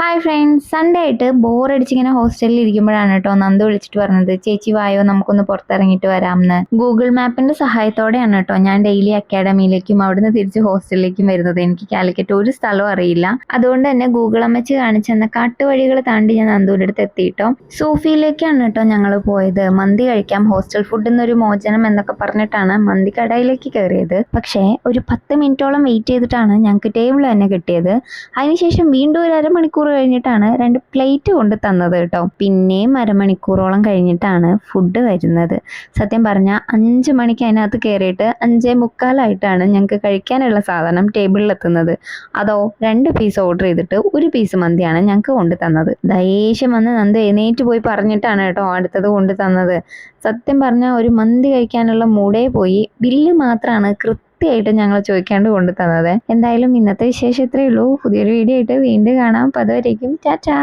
Hi friends, Sunday ആയിട്ട് ബോറടിച്ചിങ്ങനെ ഹോസ്റ്റലിൽ ഇരിക്കുമ്പോഴാണ് കേട്ടോ നന്ദു വിളിച്ചിട്ട് പറഞ്ഞത്, ചേച്ചി വായോ നമുക്കൊന്ന് പുറത്തിറങ്ങിയിട്ട് വരാമെന്ന്. ഗൂഗിൾ മാപ്പിന്റെ സഹായത്തോടെയാണ് കേട്ടോ ഞാൻ ഡെയിലി അക്കാഡമിയിലേക്കും അവിടുന്ന് തിരിച്ച് ഹോസ്റ്റലിലേക്കും വരുന്നത്. എനിക്ക് കാലിക്കറ്റ് ഒരു സ്ഥലവും അറിയില്ല. അതുകൊണ്ട് തന്നെ ഗൂഗിൾ അമ്മച്ച് കാണിച്ചെന്ന കാട്ടുവഴികൾ താണ്ടി ഞാൻ നന്ദുവിൻ്റെ അടുത്ത് എത്തിയിട്ടോ. സൂഫിയിലേക്കാണ് കേട്ടോ ഞങ്ങൾ പോയത്. മന്തി കഴിക്കാം, ഹോസ്റ്റൽ ഫുഡിൽ നിന്നൊരു മോചനം എന്നൊക്കെ പറഞ്ഞിട്ടാണ് മന്തി കടയിലേക്ക് കയറിയത്. പക്ഷേ ഒരു 10 മിനിറ്റോളം വെയിറ്റ് ചെയ്തിട്ടാണ് ഞങ്ങൾക്ക് ടേബിൾ തന്നെ കിട്ടിയത്. അതിനുശേഷം വീണ്ടും ഒരു അരമണിക്കൂർ കഴിഞ്ഞിട്ടാണ് 2 പ്ലേറ്റ് കൊണ്ട് തന്നത് കേട്ടോ. പിന്നെയും അരമണിക്കൂറോളം കഴിഞ്ഞിട്ടാണ് ഫുഡ് വരുന്നത്. സത്യം പറഞ്ഞാൽ 5 മണിക്ക് അതിനകത്ത് കയറിയിട്ട് 5:45 ഞങ്ങൾക്ക് കഴിക്കാനുള്ള സാധനം ടേബിളിലെത്തുന്നത്. അതോ 2 പീസ് ഓർഡർ ചെയ്തിട്ട് 1 പീസ് മന്തിയാണ് ഞങ്ങൾക്ക് കൊണ്ട് തന്നത്. ദേഷ്യം വന്ന് നന്ദു എഴുന്നേറ്റ് പോയി പറഞ്ഞിട്ടാണ് കേട്ടോ അടുത്തത് കൊണ്ട് തന്നത്. സത്യം പറഞ്ഞാൽ ഒരു മന്തി കഴിക്കാനുള്ള മൂടേ പോയി. ബില്ല് മാത്രമാണ് കൃത്യമായിട്ട് ഞങ്ങൾ ചോദിക്കാണ്ട് കൊണ്ടു തന്നത്. എന്തായാലും ഇന്നത്തെ വിശേഷം ഇത്രയേ ഉള്ളൂ. പുതിയൊരു വീഡിയോ ആയിട്ട് വീണ്ടും കാണാം. അപ്പോൾ അതുവരേക്കും ടാറ്റാ.